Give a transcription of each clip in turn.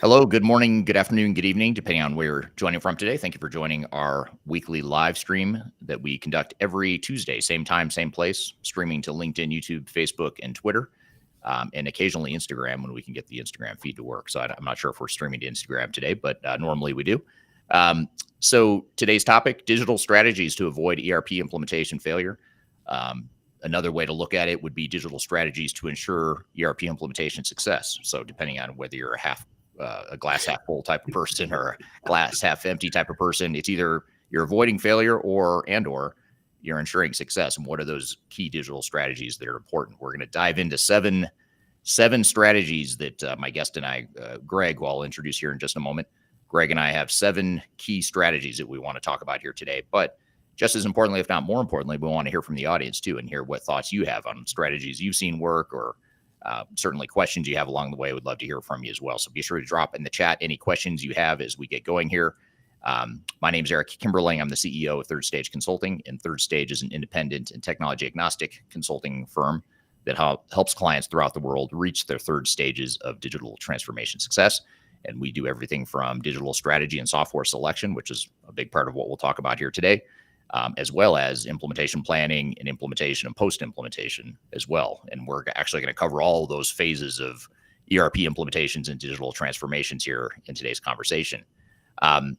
Hello, good morning, good afternoon, good evening, depending on where you're joining from today. Thank you for joining our weekly live stream that we conduct every Tuesday, same time, same place, streaming to LinkedIn, YouTube, Facebook, and Twitter, and occasionally Instagram when we can get the Instagram feed to work. So I'm not sure if we're streaming to Instagram today, but normally we do. So today's topic, digital strategies to avoid ERP implementation failure. Another way to look at it would be digital strategies to ensure ERP implementation success. So depending on whether you're a glass half full type of person or a glass half empty type of person, it's either you're avoiding failure or you're ensuring success. And what are those key digital strategies that are important? We're going to dive into seven strategies that my guest and I, Greg, who I'll introduce here in just a moment. Greg and I have 7 key strategies that we want to talk about here today. But just as importantly, if not more importantly, we want to hear from the audience too and hear what thoughts you have on strategies you've seen work or certainly questions you have along the way. We'd love to hear from you as well. So be sure to drop in the chat any questions you have as we get going here. My name is Eric Kimberling. I'm the CEO of Third Stage Consulting, and Third Stage is an independent and technology agnostic consulting firm that helps clients throughout the world reach their third stages of digital transformation success. And we do everything from digital strategy and software selection, which is a big part of what we'll talk about here today, as well as implementation planning and implementation and post-implementation as well. And we're actually going to cover all of those phases of ERP implementations and digital transformations here in today's conversation. I'm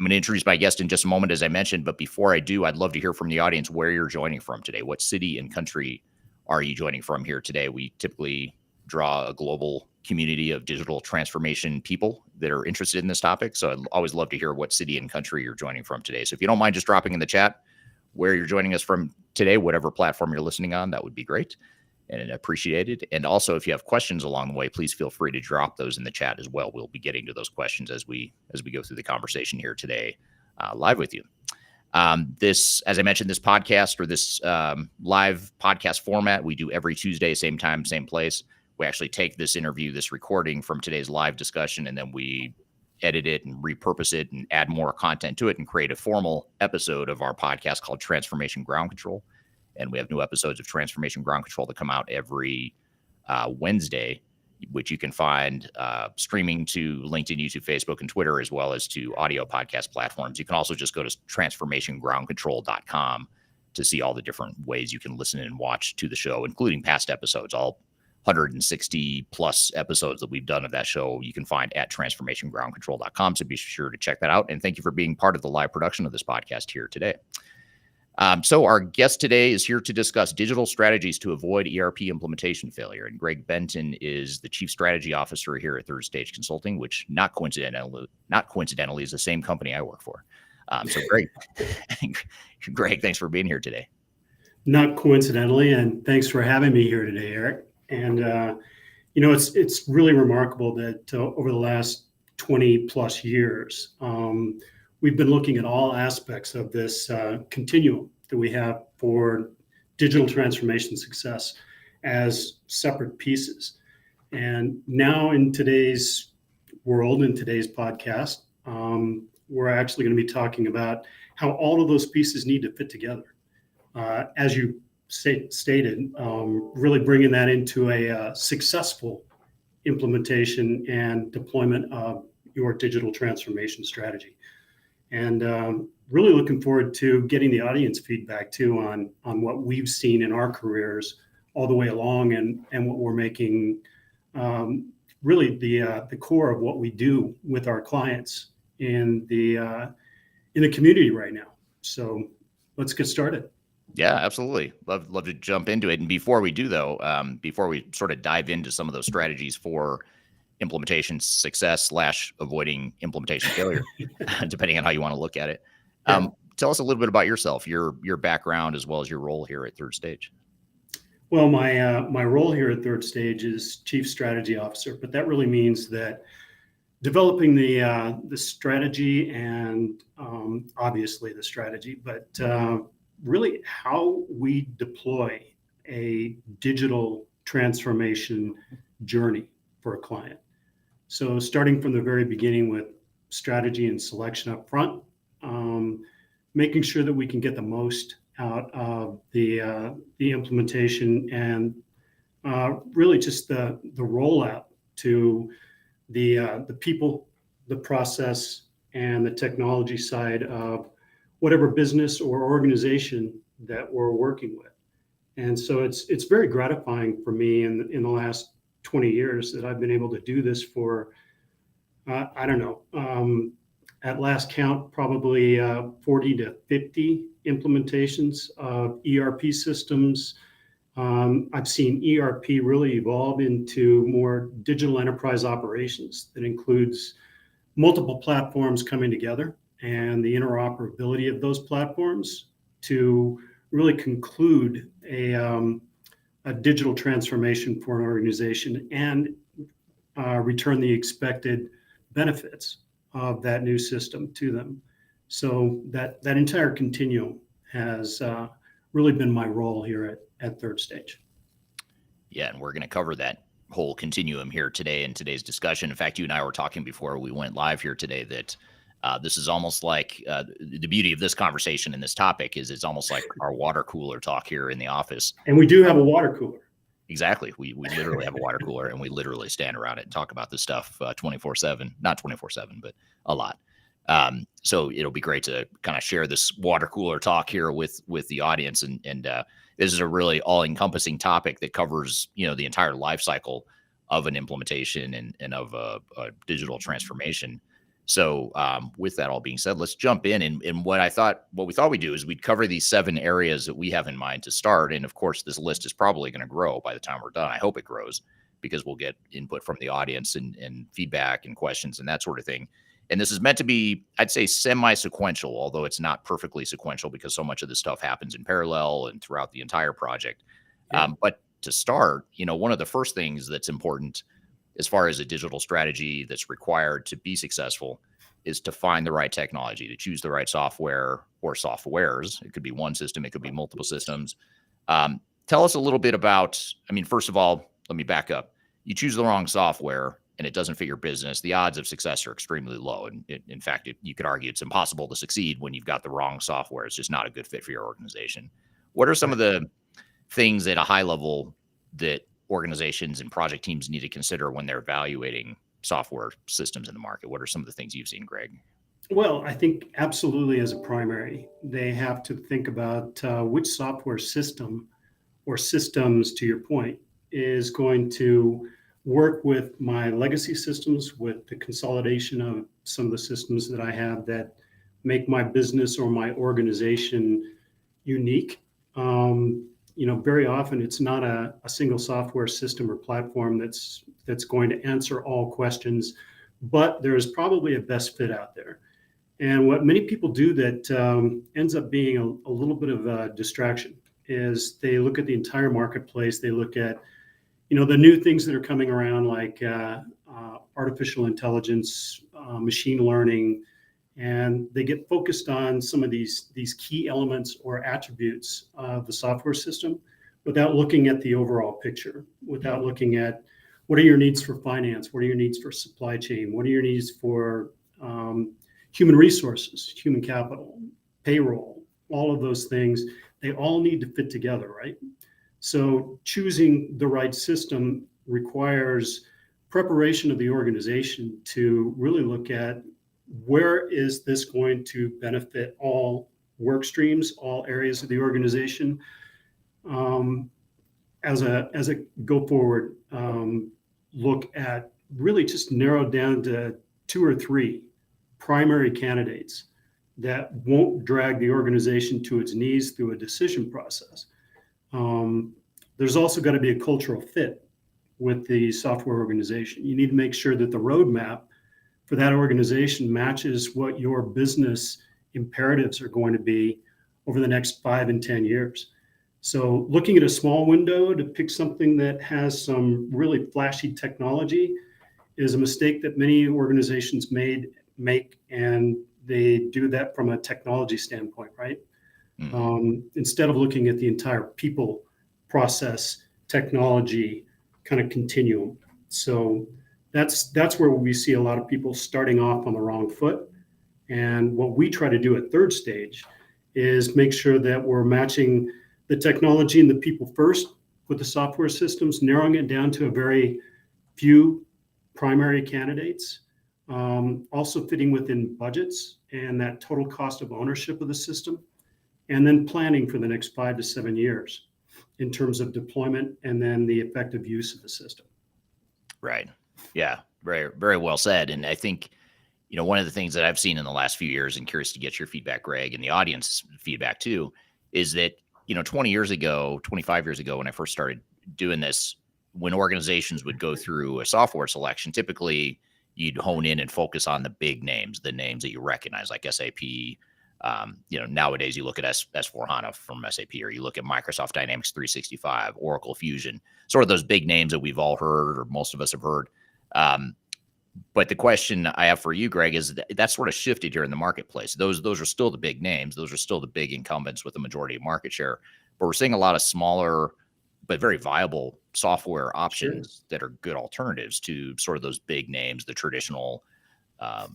going to introduce my guest in just a moment, as I mentioned, but before I do, I'd love to hear from the audience where you're joining from today. What city and country are you joining from here today? We typically draw a global community of digital transformation people that are interested in this topic. So I'd always love to hear what city and country you're joining from today. So if you don't mind just dropping in the chat where you're joining us from today, whatever platform you're listening on, that would be great and appreciated. And also, if you have questions along the way, please feel free to drop those in the chat as well. We'll be getting to those questions as we go through the conversation here today live with you. This, as I mentioned, this podcast or this live podcast format, we do every Tuesday, same time, same place. We actually take this interview, this recording from today's live discussion, and then we edit it and repurpose it and add more content to it and create a formal episode of our podcast called Transformation Ground Control. And we have new episodes of Transformation Ground Control that come out every Wednesday, which you can find streaming to LinkedIn, YouTube, Facebook, and Twitter, as well as to audio podcast platforms. You can also just go to transformationgroundcontrol.com to see all the different ways you can listen and watch to the show, including past episodes. All 160 plus episodes that we've done of that show you can find at transformationgroundcontrol.com. So be sure to check that out. And thank you for being part of the live production of this podcast here today. So our guest today is here to discuss digital strategies to avoid ERP implementation failure. And Greg Benton is the Chief Strategy Officer here at Third Stage Consulting, which not coincidentally is the same company I work for. So Greg, thanks for being here today. Not coincidentally, and thanks for having me here today, Eric. And, it's really remarkable that over the last 20 plus years, we've been looking at all aspects of this continuum that we have for digital transformation success as separate pieces. And now in today's world, in today's podcast, we're actually going to be talking about how all of those pieces need to fit together. As you stated, really bringing that into a successful implementation and deployment of your digital transformation strategy. And really looking forward to getting the audience feedback too on what we've seen in our careers all the way along and what we're making really the core of what we do with our clients in the community right now. So let's get started. Yeah, absolutely. Love to jump into it. And before we do, though, before we sort of dive into some of those strategies for implementation success / avoiding implementation failure, depending on how you want to look at it, tell us a little bit about yourself, your background, as well as your role here at Third Stage. Well, my role here at Third Stage is Chief Strategy Officer, but that really means that developing the strategy and obviously the strategy, but really how we deploy a digital transformation journey for a client. So starting from the very beginning with strategy and selection up front, making sure that we can get the most out of the implementation and really just the rollout to the people, the process, and the technology side of whatever business or organization that we're working with. And so it's very gratifying for me in the last 20 years that I've been able to do this for, I don't know, at last count, probably 40 to 50 implementations of ERP systems. I've seen ERP really evolve into more digital enterprise operations that includes multiple platforms coming together and the interoperability of those platforms to really conclude a digital transformation for an organization and return the expected benefits of that new system to them. So that entire continuum has really been my role here at Third Stage. Yeah, and we're going to cover that whole continuum here today in today's discussion. In fact, you and I were talking before we went live here today that this is almost like the beauty of this conversation and this topic is it's almost like our water cooler talk here in the office. And we do have a water cooler. Exactly. We literally have a water cooler and we literally stand around it and talk about this stuff 24/7, not 24/7, but a lot. So it'll be great to kind of share this water cooler talk here with the audience. And this is a really all encompassing topic that covers, the entire life cycle of an implementation and of a digital transformation. So with that all being said, let's jump in. And what we thought we'd do is we'd cover these 7 areas that we have in mind to start. And of course, this list is probably going to grow by the time we're done. I hope it grows because we'll get input from the audience and feedback and questions and that sort of thing. And this is meant to be, I'd say, semi-sequential, although it's not perfectly sequential because so much of this stuff happens in parallel and throughout the entire project. Yeah. But to start, one of the first things that's important as far as a digital strategy that's required to be successful is to find the right technology, to choose the right software or softwares. It could be one system, it could be multiple systems. Tell us a little bit about, first of all, let me back up. You choose the wrong software and it doesn't fit your business, the odds of success are extremely low. And in fact, you could argue it's impossible to succeed when you've got the wrong software. It's just not a good fit for your organization. What are some of the things at a high level that organizations and project teams need to consider when they're evaluating software systems in the market? What are some of the things you've seen, Greg? Well, I think absolutely as a primary, they have to think about which software system or systems, to your point, is going to work with my legacy systems, with the consolidation of some of the systems that I have that make my business or my organization unique. Very often it's not a single software system or platform that's going to answer all questions, but there is probably a best fit out there. And what many people do that ends up being a little bit of a distraction is they look at the entire marketplace. They look at, the new things that are coming around like artificial intelligence, machine learning, and they get focused on some of these key elements or attributes of the software system without looking at the overall picture, without looking at what are your needs for finance, what are your needs for supply chain, what are your needs for human resources, human capital, payroll, all of those things. They all need to fit together, right? So choosing the right system requires preparation of the organization to really look at where is this going to benefit all work streams, all areas of the organization. As a go forward look at really just narrowed down to 2 or 3 primary candidates that won't drag the organization to its knees through a decision process. There's also got to be a cultural fit with the software organization. You need to make sure that the roadmap for that organization matches what your business imperatives are going to be over the next 5 and 10 years. So looking at a small window to pick something that has some really flashy technology is a mistake that many organizations make, and they do that from a technology standpoint, right? Instead of looking at the entire people, process, technology kind of continuum. So that's where we see a lot of people starting off on the wrong foot. And what we try to do at Third Stage is make sure that we're matching the technology and the people first with the software systems, narrowing it down to a very few primary candidates, also fitting within budgets and that total cost of ownership of the system, and then planning for the next 5 to 7 years in terms of deployment and then the effective use of the system. Right. Yeah. Very, very well said. And I think, one of the things that I've seen in the last few years, and curious to get your feedback, Greg, and the audience feedback too, is that, 20 years ago, 25 years ago, when I first started doing this, when organizations would go through a software selection, typically you'd hone in and focus on the big names, the names that you recognize, like SAP. Nowadays you look at S4HANA from SAP, or you look at Microsoft Dynamics 365, Oracle Fusion, sort of those big names that we've all heard, or most of us have heard. But the question I have for you, Greg, is that sort of shifted here in the marketplace. Those are still the big names. Those are still the big incumbents with the majority of market share. But we're seeing a lot of smaller but very viable software options that are good alternatives to sort of those big names, the traditional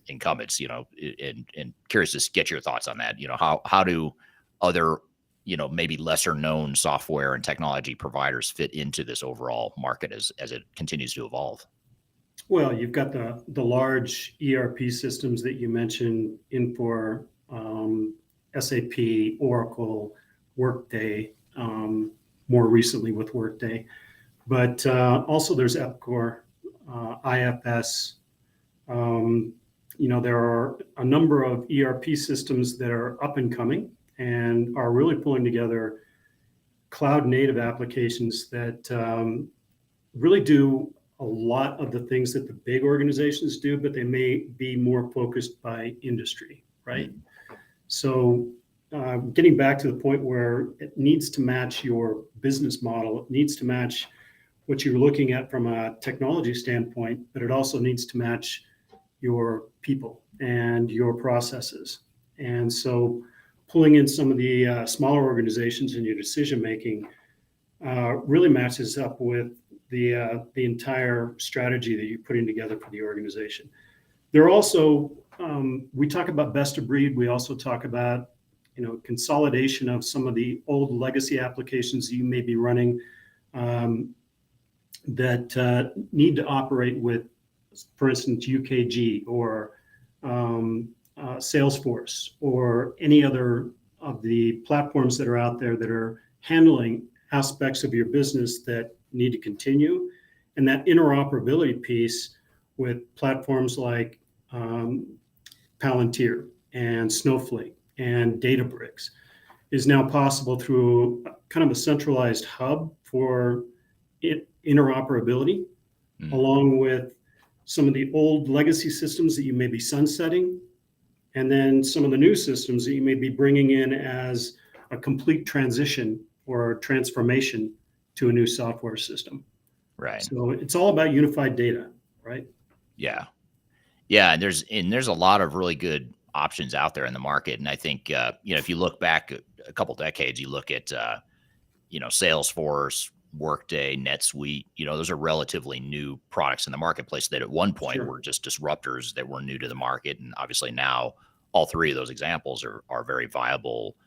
incumbents, and curious to get your thoughts on that. How do other, maybe lesser known software and technology providers fit into this overall market as it continues to evolve? Well, you've got the large ERP systems that you mentioned, Infor, SAP, Oracle, Workday, more recently with Workday. But also there's Epcor, IFS. There are a number of ERP systems that are up and coming and are really pulling together cloud native applications that really do a lot of the things that the big organizations do, but they may be more focused by industry, right? So getting back to the point where it needs to match your business model, it needs to match what you're looking at from a technology standpoint, but it also needs to match your people and your processes. And so pulling in some of the smaller organizations in your decision making really matches up with the entire strategy that you're putting together for the organization. There are also, we talk about best of breed. We also talk about, consolidation of some of the old legacy applications you may be running that need to operate with, for instance, UKG or Salesforce or any other of the platforms that are out there that are handling aspects of your business that need to continue. And that interoperability piece with platforms like Palantir and Snowflake and Databricks is now possible through kind of a centralized hub for interoperability, along with some of the old legacy systems that you may be sunsetting, and then some of the new systems that you may be bringing in as a complete transition or transformation to a new software system. Right. So it's all about unified data, right? Yeah. Yeah. And there's a lot of really good options out there in the market. And I think, if you look back a couple decades, you look at, Salesforce, Workday, NetSuite, those are relatively new products in the marketplace that at one point were just disruptors that were new to the market. And obviously now all three of those examples are very viable,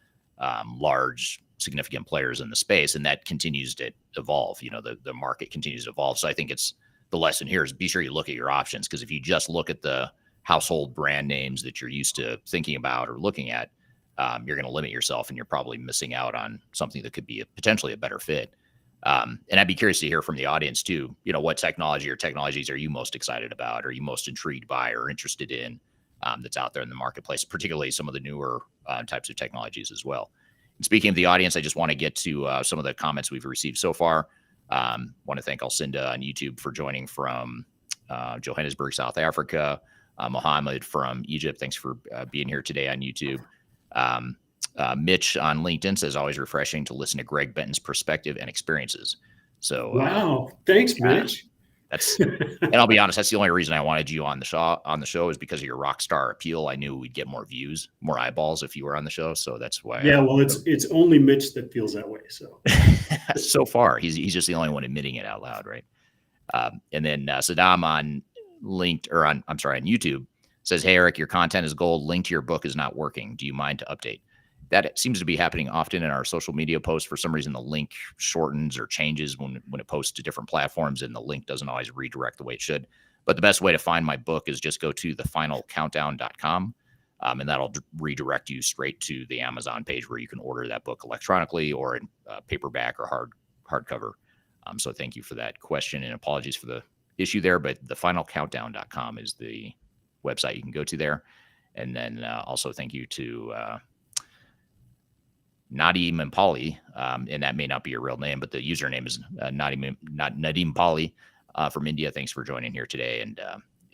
large, significant players in the space. And that continues to evolve. The market continues to evolve. So I think it's the lesson here is be sure you look at your options, because if you just look at the household brand names that you're used to thinking about or looking at, you're going to limit yourself and you're probably missing out on something that could be potentially a better fit. And I'd be curious to hear from the audience too, what technology or technologies are you most excited about? Or are you most intrigued by or interested in that's out there in the marketplace, particularly some of the newer types of technologies as well. And speaking of the audience, I just want to get to some of the comments we've received so far. Want to thank Alcinda on YouTube for joining from Johannesburg, South Africa. Mohammed from Egypt, thanks for being here today on YouTube. Mitch on LinkedIn says, always refreshing to listen to Greg Benton's perspective and experiences. So wow, thanks, Mitch. And I'll be honest, that's the only reason I wanted you on the show is because of your rock star appeal. I knew we'd get more views, more eyeballs if you were on the show. So that's why. Yeah, well, it's only Mitch that feels that way. So so far, he's just the only one admitting it out loud, right? And then Saddam on YouTube says, "Hey Eric, your content is gold. Link to your book is not working. Do you mind to update?" That seems to be happening often in our social media posts. For some reason, the link shortens or changes when it posts to different platforms, and the link doesn't always redirect the way it should. But the best way to find my book is just go to thefinalcountdown.com. And that'll redirect you straight to the Amazon page where you can order that book electronically or in paperback or hardcover. So thank you for that question, and apologies for the issue there, but thefinalcountdown.com is the website you can go to there. And then also thank you to Nadim Pali, and that may not be your real name, but the username is Nadim Pali from India. Thanks for joining here today. And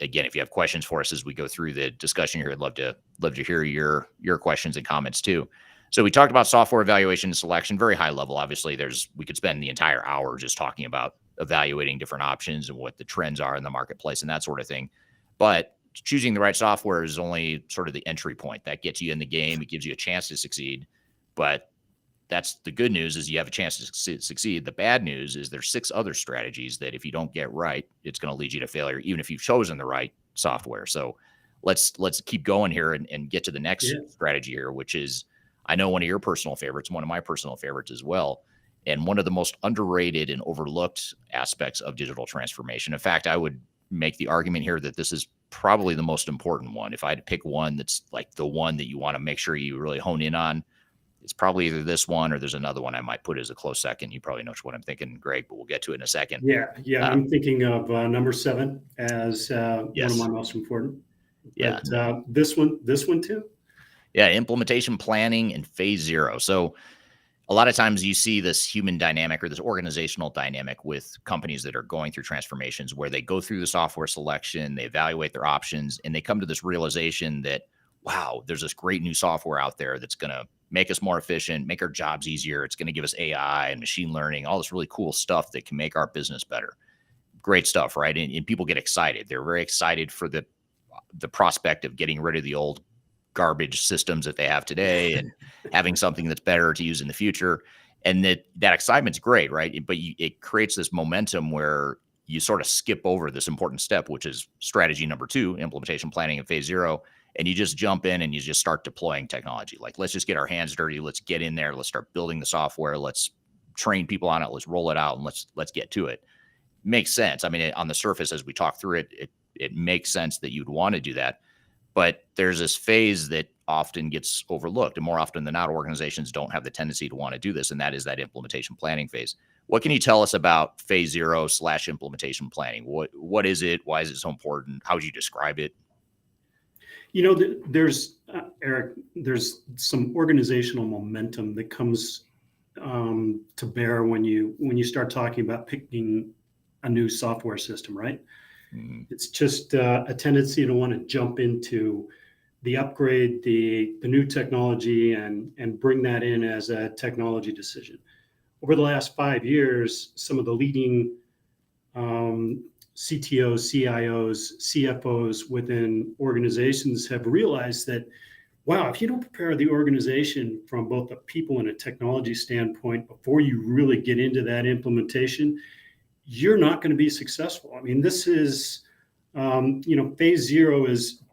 again, if you have questions for us as we go through the discussion here, I'd love to hear your questions and comments too. So we talked about software evaluation and selection, very high level. Obviously, we could spend the entire hour just talking about evaluating different options and what the trends are in the marketplace and that sort of thing. But choosing the right software is only sort of the entry point. That gets you in the game. It gives you a chance to succeed. But that's the good news, is you have a chance to succeed. The bad news is there's 6 other strategies that if you don't get right, it's going to lead you to failure, even if you've chosen the right software. So let's keep going here and get to the next strategy here, which is, I know, one of your personal favorites, one of my personal favorites as well, and one of the most underrated and overlooked aspects of digital transformation. In fact, I would make the argument here that this is probably the most important one. If I had to pick one that's like the one that you want to make sure you really hone in on, it's probably either this one or there's another one I might put as a close second. You probably know what I'm thinking, Greg, but we'll get to it in a second. Yeah. I'm thinking of number 7 as yes. one of my most important. Yeah. But, this one too. Yeah. Implementation planning and phase 0. So a lot of times you see this human dynamic or this organizational dynamic with companies that are going through transformations where they go through the software selection, they evaluate their options, and they come to this realization that, wow, there's this great new software out there that's going to make us more efficient, make our jobs easier. It's going to give us AI and machine learning, all this really cool stuff that can make our business better. Great stuff, right? And people get excited. They're very excited for the prospect of getting rid of the old garbage systems that they have today and having something that's better to use in the future. And that excitement's great, right? But it creates this momentum where you sort of skip over this important step, which is strategy number 2, implementation planning in phase 0. And you just jump in and you just start deploying technology. Like, let's just get our hands dirty. Let's get in there. Let's start building the software. Let's train people on it. Let's roll it out and let's get to it. Makes sense. I mean, on the surface, as we talk through it makes sense that you'd want to do that. But there's this phase that often gets overlooked, and more often than not, organizations don't have the tendency to want to do this, and that is that implementation planning phase. What can you tell us about phase 0 / implementation planning? What is it? Why is it so important? How would you describe it? There's Eric, there's some organizational momentum that comes to bear when you start talking about picking a new software system, right? It's just a tendency to want to jump into the upgrade, the new technology, and bring that in as a technology decision. Over the last 5 years, some of the leading CTOs, CIOs, CFOs within organizations have realized that, wow, if you don't prepare the organization from both a people and a technology standpoint before you really get into that implementation, you're not going to be successful. I mean, this is, phase 0 is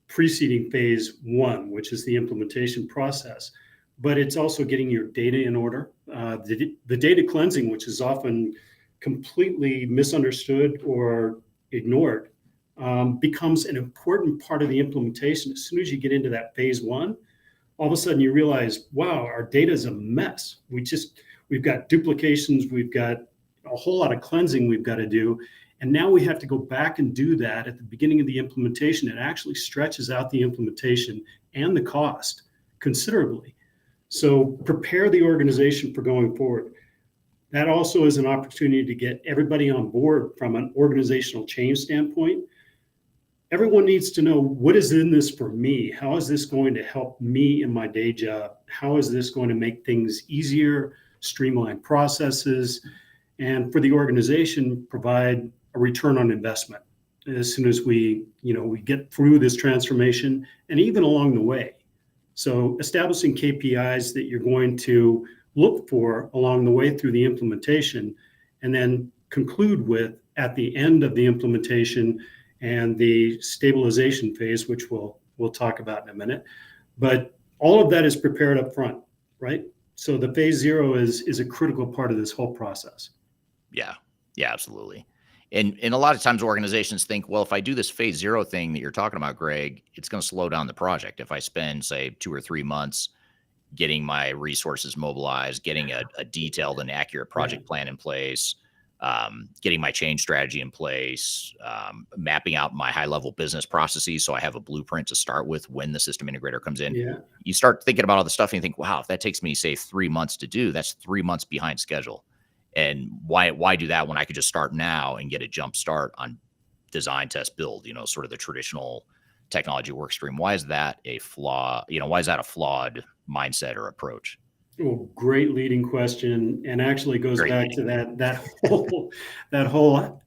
preceding phase 1, which is the implementation process, but it's also getting your data in order. The data cleansing, which is often completely misunderstood or ignored, becomes an important part of the implementation. As soon as you get into that phase 1, all of a sudden you realize, wow, our data is a mess. We've got duplications, we've got a whole lot of cleansing we've got to do. And now we have to go back and do that at the beginning of the implementation. It actually stretches out the implementation and the cost considerably. So prepare the organization for going forward. That also is an opportunity to get everybody on board from an organizational change standpoint. Everyone needs to know, what is in this for me? How is this going to help me in my day job? How is this going to make things easier, streamline processes, and for the organization, provide a return on investment as soon as we get through this transformation and even along the way. So establishing KPIs that you're going to look for along the way through the implementation, and then conclude with at the end of the implementation and the stabilization phase, which we'll talk about in a minute. But all of that is prepared up front, right? So the phase 0 is a critical part of this whole process. Yeah, absolutely. And a lot of times organizations think, well, if I do this phase zero thing that you're talking about, Greg, it's going to slow down the project. If I spend, say, 2 or 3 months getting my resources mobilized, getting a detailed and accurate Yeah. project plan in place, getting my change strategy in place, mapping out my high level business processes so I have a blueprint to start with when the system integrator comes in. Yeah. You start thinking about all the stuff and you think, wow, if that takes me, say, 3 months to do, that's 3 months behind schedule. And why do that when I could just start now and get a jump start on design, test, build, sort of the traditional technology work stream? Why is that a flaw? Why is that a flawed mindset or approach? Well, great leading question, and actually goes Great back leading. to that whole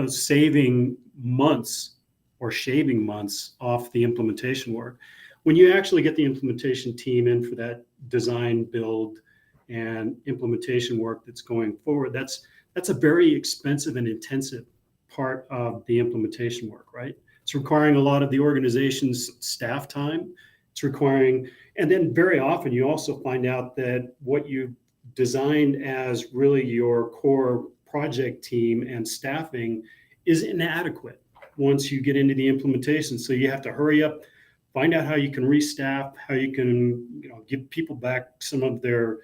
saving months or shaving months off the implementation work. When you actually get the implementation team in for that design, build, and implementation work that's going forward, that's a very expensive and intensive part of the implementation work, right? It's requiring a lot of the organization's staff time. It's requiring, and then very often you also find out that what you designed as really your core project team and staffing is inadequate once you get into the implementation. So you have to hurry up, find out how you can restaff, how you can give people back some of their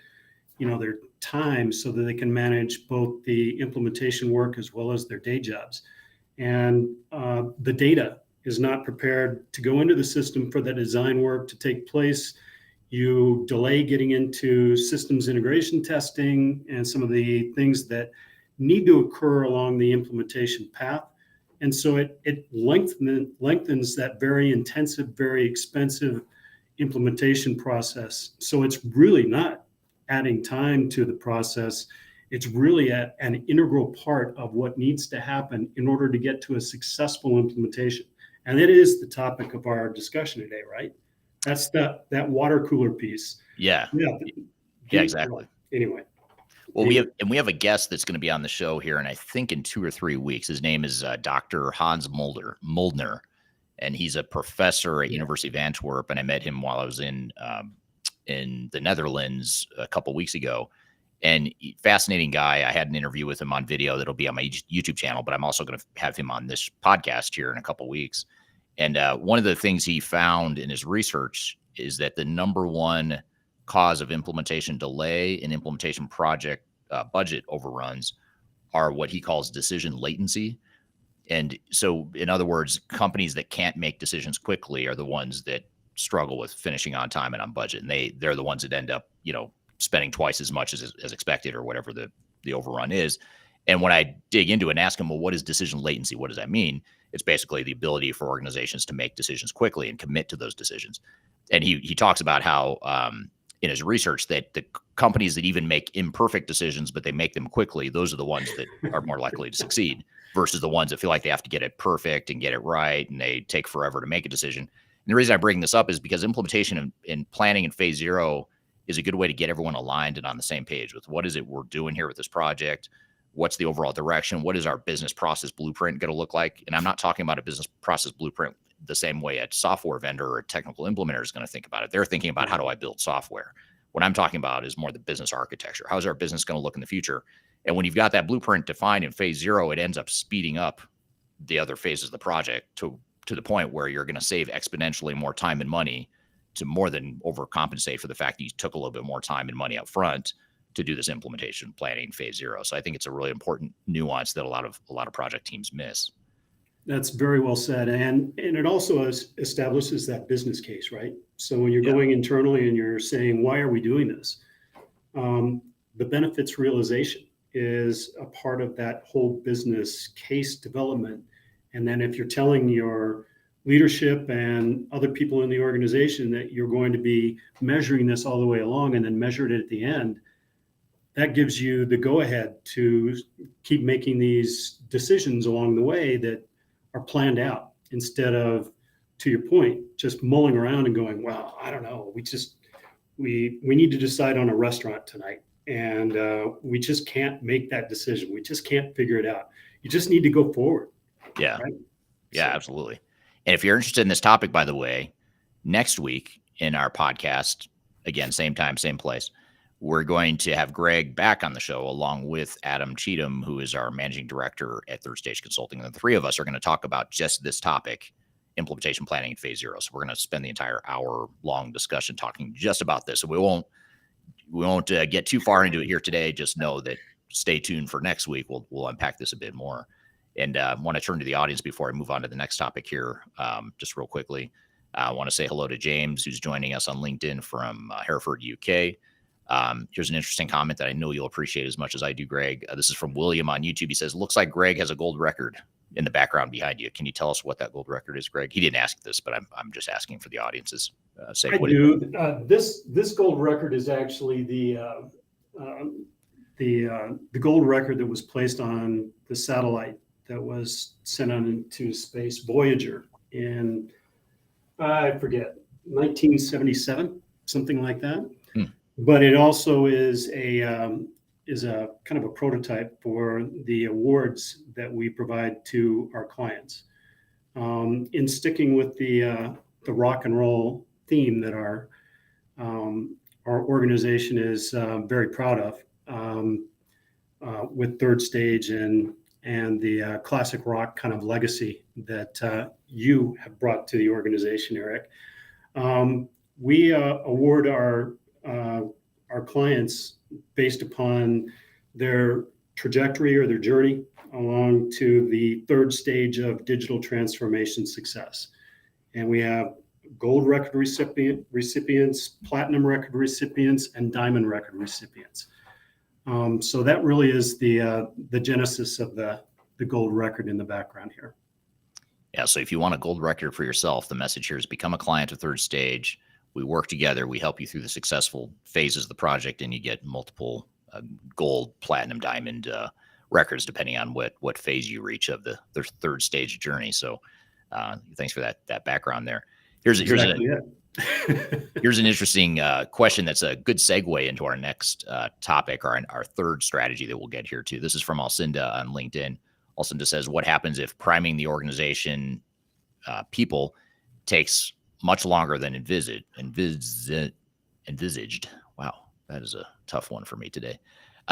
their time so that they can manage both the implementation work as well as their day jobs. And the data is not prepared to go into the system for the design work to take place. You delay getting into systems integration testing and some of the things that need to occur along the implementation path. And so it lengthens that very intensive, very expensive implementation process. So it's really not adding time to the process. It's really an integral part of what needs to happen in order to get to a successful implementation. And it is the topic of our discussion today, right? That's that water cooler piece. Yeah. Yeah. Yeah, exactly. Anyway. Well, we have a guest that's going to be on the show here, and I think in 2 or 3 weeks. His name is Dr. Hans Moldner, and he's a professor at University of Antwerp. And I met him while I was in the Netherlands a couple weeks ago. And fascinating guy. I had an interview with him on video that'll be on my YouTube channel, but I'm also going to have him on this podcast here in a couple weeks. And one of the things he found in his research is that the number one cause of implementation delay and implementation project budget overruns are what he calls decision latency. And so, in other words, companies that can't make decisions quickly are the ones that struggle with finishing on time and on budget. And they're the ones that end up, spending twice as much as expected or whatever the overrun is. And when I dig into it and ask him, well, what is decision latency? What does that mean? It's basically the ability for organizations to make decisions quickly and commit to those decisions. And he talks about how in his research that the companies that even make imperfect decisions, but they make them quickly, those are the ones that are more likely to succeed versus the ones that feel like they have to get it perfect and get it right and they take forever to make a decision. And the reason I bring this up is because implementation and planning in phase zero is a good way to get everyone aligned and on the same page with what is it we're doing here with this project? What's the overall direction? What is our business process blueprint going to look like? And I'm not talking about a business process blueprint the same way a software vendor or a technical implementer is going to think about it. They're thinking about how do I build software? What I'm talking about is more the business architecture. How's our business going to look in the future? And when you've got that blueprint defined in phase zero, it ends up speeding up the other phases of the project to the point where you're going to save exponentially more time and money to more than overcompensate for the fact that you took a little bit more time and money up front to do this implementation planning phase zero. So I think it's a really important nuance that a lot of project teams miss. That's very well said. And it also establishes that business case, right? So when you're going internally and you're saying, why are we doing this? The benefits realization is a part of that whole business case development. And then if you're telling your leadership and other people in the organization that you're going to be measuring this all the way along and then measure it at the end, that gives you the go-ahead to keep making these decisions along the way that are planned out instead of, to your point, just mulling around and going, well, I don't know. We need to decide on a restaurant tonight. And we just can't make that decision. We just can't figure it out. You just need to go forward. Yeah. Right? Yeah, absolutely. And if you're interested in this topic, by the way, next week in our podcast, again, same time, same place, we're going to have Greg back on the show along with Adam Cheatham, who is our managing director at Third Stage Consulting. And the three of us are going to talk about just this topic, implementation planning in phase zero. So we're going to spend the entire hour-long discussion talking just about this. So we won't get too far into it here today. Just know that stay tuned for next week. We'll unpack this a bit more. And I want to turn to the audience before I move on to the next topic here, just real quickly. I want to say hello to James, who's joining us on LinkedIn from Hereford, UK. Here's an interesting comment that I know you'll appreciate as much as I do, Greg. This is from William on YouTube. He says, looks like Greg has a gold record in the background behind you. Can you tell us what that gold record is, Greg? He didn't ask this, but I'm just asking for the audience's sake. I do. This gold record is actually the gold record that was placed on the satellite that was sent on into space, Voyager, in, I forget, 1977, something like that. But it also is a kind of a prototype for the awards that we provide to our clients. In sticking with the rock and roll theme that our organization is very proud of, with Third Stage and the classic rock kind of legacy that you have brought to the organization, Eric. We award our clients based upon their trajectory or their journey along to the third stage of digital transformation success. And we have gold record recipients, platinum record recipients, and diamond record recipients. So that really is the genesis of the gold record in the background here. Yeah, so if you want a gold record for yourself, the message here is become a client of Third Stage. We work together. We help you through the successful phases of the project, and you get multiple gold, platinum, diamond records, depending on what phase you reach of the third stage journey. So thanks for that background there. Here's an interesting question that's a good segue into our next topic, or our third strategy that we'll get here to. This is from Alcinda on LinkedIn. Alcinda says, what happens if priming the organization people takes much longer than envisaged? Wow, that is a tough one for me today.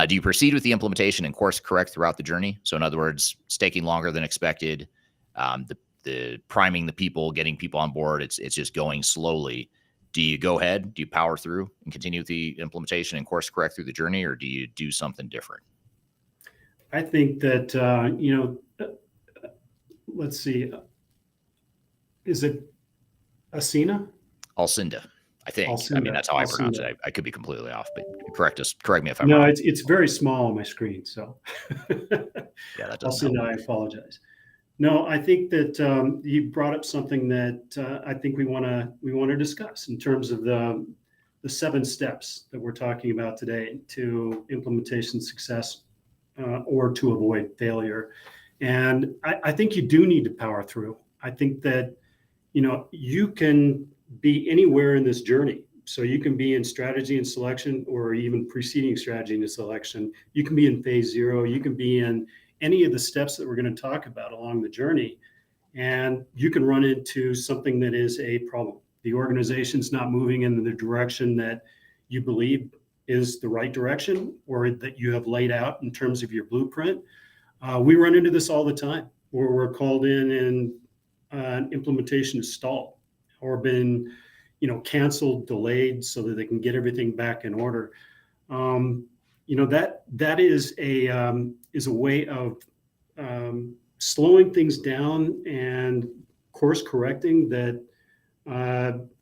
Do you proceed with the implementation and course correct throughout the journey? So in other words, it's taking longer than expected. The priming the people, getting people on board, it's just going slowly. Do you go ahead? Do you power through and continue with the implementation and course correct through the journey, or do you do something different? I think that, let's see, is it Alcina? Alcinda, I think. Alcinda. I mean, that's how I pronounce it. I could be completely off, but correct me if I'm wrong. No, it's very small on my screen, so. Yeah, that doesn't Alcinda, I apologize. No, I think that you brought up something that I think we want to discuss in terms of the 7 steps that we're talking about today to implementation success or to avoid failure. And I think you do need to power through. I think that, you can be anywhere in this journey. So you can be in strategy and selection, or even preceding strategy and selection. You can be in phase 0. You can be in any of the steps that we're going to talk about along the journey, and you can run into something that is a problem. The organization's not moving in the direction that you believe is the right direction, or that you have laid out in terms of your blueprint. We run into this all the time, where we're called in and implementation is stalled or been, canceled, delayed, so that they can get everything back in order. That is a way of slowing things down and course correcting that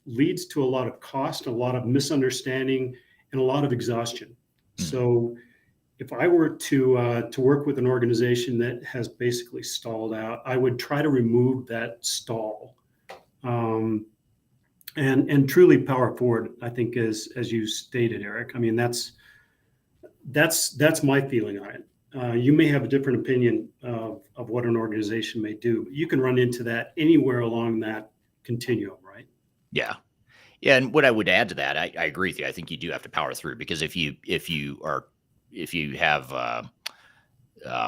leads to a lot of cost, a lot of misunderstanding, and a lot of exhaustion. So if I were to work with an organization that has basically stalled out, I would try to remove that stall and truly power forward. I think, as you stated, Eric. I mean, that's my feeling on it. You may have a different opinion of what an organization may do, but you can run into that anywhere along that continuum, right? Yeah. Yeah. And what I would add to that, I agree with you. I think you do have to power through, because if you have,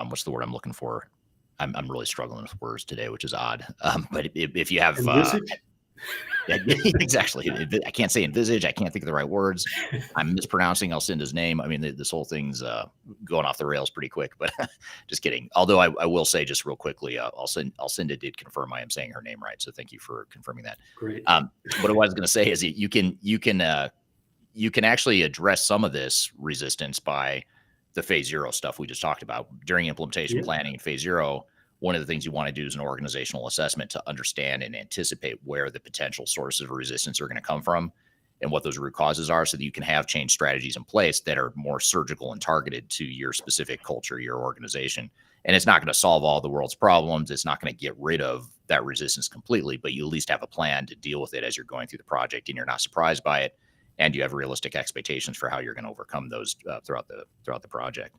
what's the word I'm looking for? I'm really struggling with words today, which is odd. But if you have, Exactly. I can't say envisage. I can't think of the right words. I'm mispronouncing. I'll send his name. I mean, this whole thing's going off the rails pretty quick, but just kidding. Although I will say just real quickly, Alcinda did confirm I am saying her name right. So thank you for confirming that. Great. What I was going to say is you can actually address some of this resistance by the phase zero stuff we just talked about during implementation planning in phase zero. One of the things you want to do is an organizational assessment to understand and anticipate where the potential sources of resistance are going to come from and what those root causes are, so that you can have change strategies in place that are more surgical and targeted to your specific culture, your organization. And it's not going to solve all the world's problems. It's not going to get rid of that resistance completely, but you at least have a plan to deal with it as you're going through the project, and you're not surprised by it. And you have realistic expectations for how you're going to overcome those throughout the project.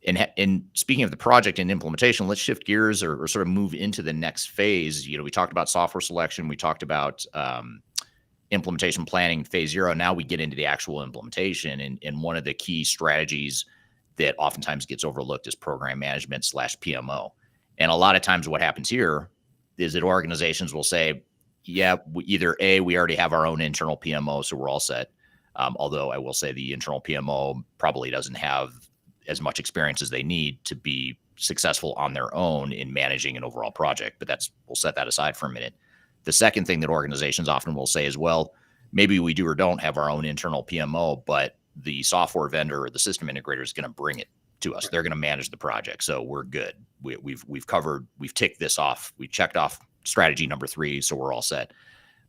And speaking of the project and implementation, let's shift gears or sort of move into the next phase. We talked about software selection. We talked about implementation planning, phase zero. Now we get into the actual implementation. And one of the key strategies that oftentimes gets overlooked is program management / PMO. And a lot of times what happens here is that organizations will say, yeah, either A, we already have our own internal PMO, so we're all set. Although I will say the internal PMO probably doesn't have as much experience as they need to be successful on their own in managing an overall project. But we'll set that aside for a minute. The second thing that organizations often will say is, well, maybe we do or don't have our own internal PMO, but the software vendor or the system integrator is going to bring it to us. They're going to manage the project. So we're good. We've ticked this off. We checked off strategy number 3. So we're all set.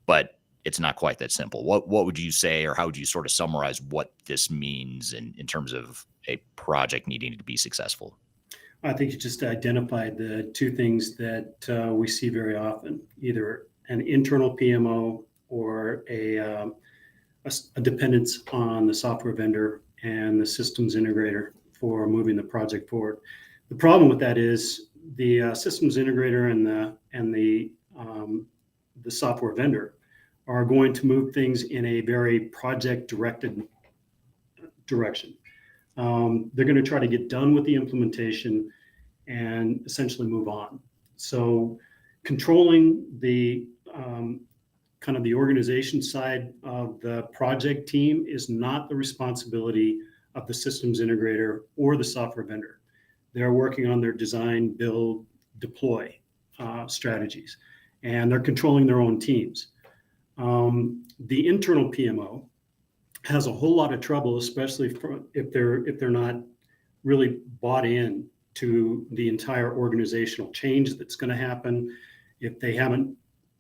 But it's not quite that simple. What would you say, or how would you sort of summarize what this means in terms of a project needing to be successful? I think you just identified the two things that we see very often, either an internal PMO or a dependence on the software vendor and the systems integrator for moving the project forward. The problem with that is the systems integrator and the software vendor are going to move things in a very project-directed direction. They're going to try to get done with the implementation and essentially move on. So controlling the kind of the organization side of the project team is not the responsibility of the systems integrator or the software vendor. They're working on their design, build, deploy strategies, and they're controlling their own teams. The internal PMO has a whole lot of trouble, especially if they're not really bought in to the entire organizational change that's going to happen, if they haven't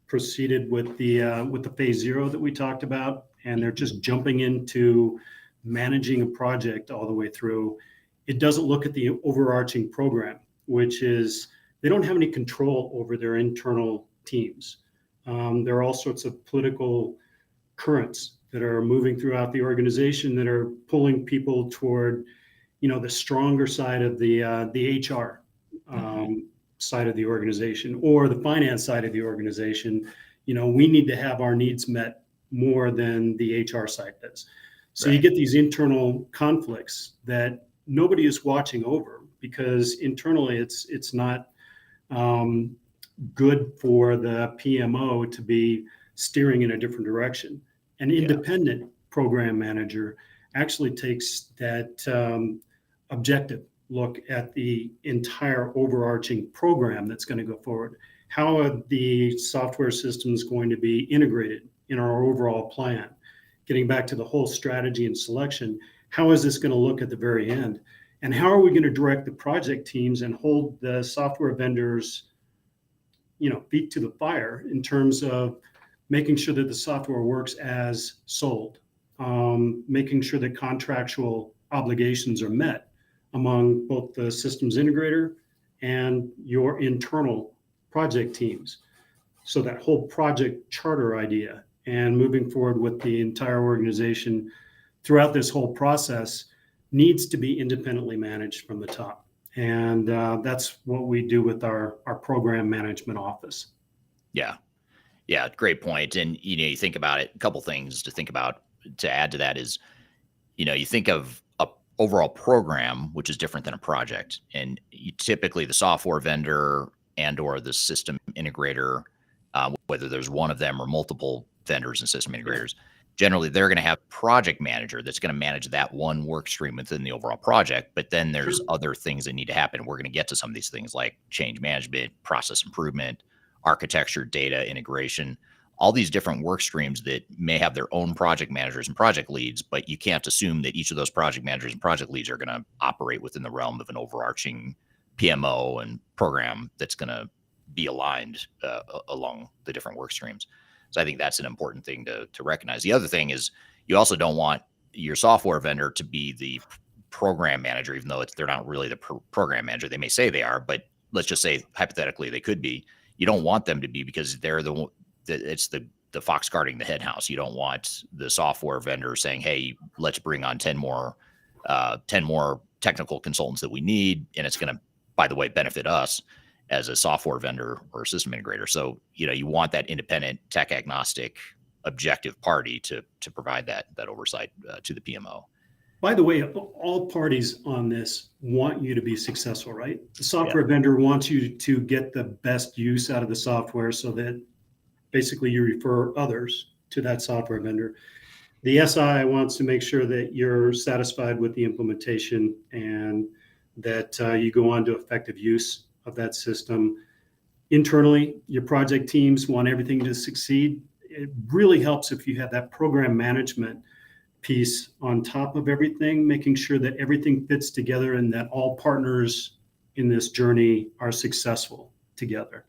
proceeded with the phase zero that we talked about, and they're just jumping into managing a project all the way through. It doesn't look at the overarching program, which is they don't have any control over their internal teams. There are all sorts of political currents that are moving throughout the organization that are pulling people toward, the stronger side of the HR side of the organization, or the finance side of the organization. We need to have our needs met more than the HR side does. So you get these internal conflicts that nobody is watching over, because internally it's not good for the PMO to be steering in a different direction. An independent program manager actually takes that objective look at the entire overarching program that's going to go forward. How are the software systems going to be integrated in our overall plan? Getting back to the whole strategy and selection, how is this going to look at the very end? And how are we going to direct the project teams and hold the software vendors, feet to the fire in terms of making sure that the software works as sold, making sure that contractual obligations are met among both the systems integrator and your internal project teams. So that whole project charter idea and moving forward with the entire organization throughout this whole process needs to be independently managed from the top. And that's what we do with our program management office. Yeah, great point. And, you think about it, a couple things to think about to add to that is, you think of a overall program, which is different than a project. And typically the software vendor and or the system integrator whether there's one of them or multiple vendors and system integrators. Generally, they're going to have a project manager that's going to manage that one work stream within the overall project. But then there's other things that need to happen. We're going to get to some of these things like change management, process improvement, architecture, data integration, all these different work streams that may have their own project managers and project leads, but you can't assume that each of those project managers and project leads are going to operate within the realm of an overarching PMO and program that's going to be aligned along the different work streams. So I think that's an important thing to recognize. The other thing is you also don't want your software vendor to be the program manager, even though they're not really the program manager. They may say they are, but let's just say hypothetically they could be. You don't want them to be, because they're it's the fox guarding the hen house. You don't want the software vendor saying, "Hey, let's bring on 10 more technical consultants that we need," and it's going to, by the way, benefit us as a software vendor or system integrator. So, you want that independent, tech agnostic, objective party to provide that oversight to the PMO. By the way, all parties on this want you to be successful, right? The software vendor wants you to get the best use out of the software so that basically you refer others to that software vendor. The SI wants to make sure that you're satisfied with the implementation and that you go on to effective use of that system. Internally, your project teams want everything to succeed. It really helps if you have that program management piece on top of everything, making sure that everything fits together and that all partners in this journey are successful together.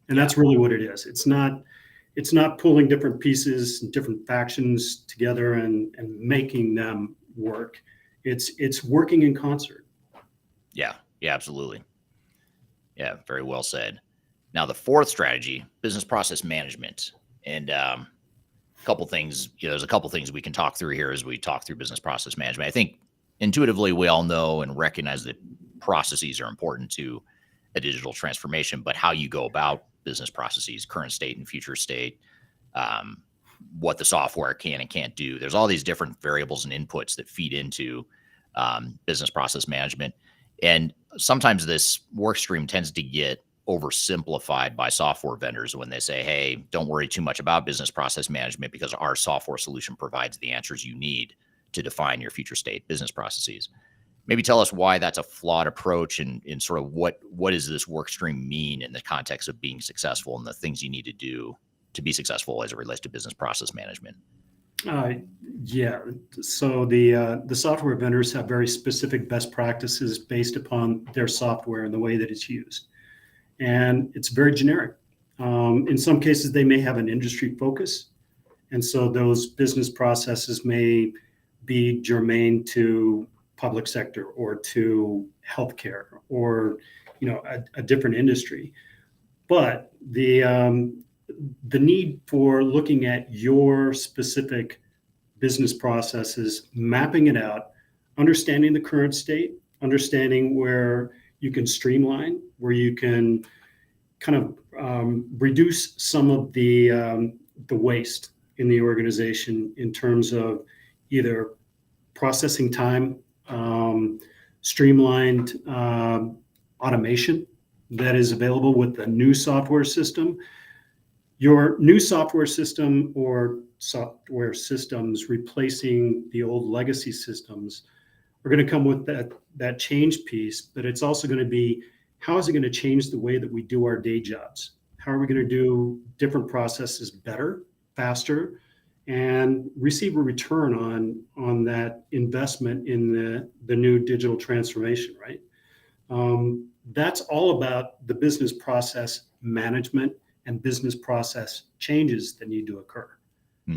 And that's really what it is. It's not pulling different pieces and different factions together and making them work. It's working in concert. Yeah, absolutely. Yeah, very well said. Now, the fourth strategy, business process management. And a couple things, there's a couple things we can talk through here as we talk through business process management. I think intuitively we all know and recognize that processes are important to a digital transformation, but how you go about business processes, current state and future state, what the software can and can't do. There's all these different variables and inputs that feed into business process management. And sometimes this work stream tends to get oversimplified by software vendors when they say, "Hey, don't worry too much about business process management because our software solution provides the answers you need to define your future state business processes." Maybe tell us why that's a flawed approach and sort of what does this work stream mean in the context of being successful and the things you need to do to be successful as it relates to business process management. So the software vendors have very specific best practices based upon their software and the way that it's used. And it's very generic. In some cases, they may have an industry focus. And so those business processes may be germane to public sector or to healthcare or, a different industry. But the need for looking at your specific business processes, mapping it out, understanding the current state, understanding where you can streamline, where you can kind of reduce some of the waste in the organization in terms of either processing time, streamlined automation that is available with the new software system. Your new software system or software systems replacing the old legacy systems are going to come with that change piece, but it's also going to be, how is it going to change the way that we do our day jobs? How are we going to do different processes better, faster, and receive a return on that investment in the new digital transformation, right? That's all about the business process management and business process changes that need to occur.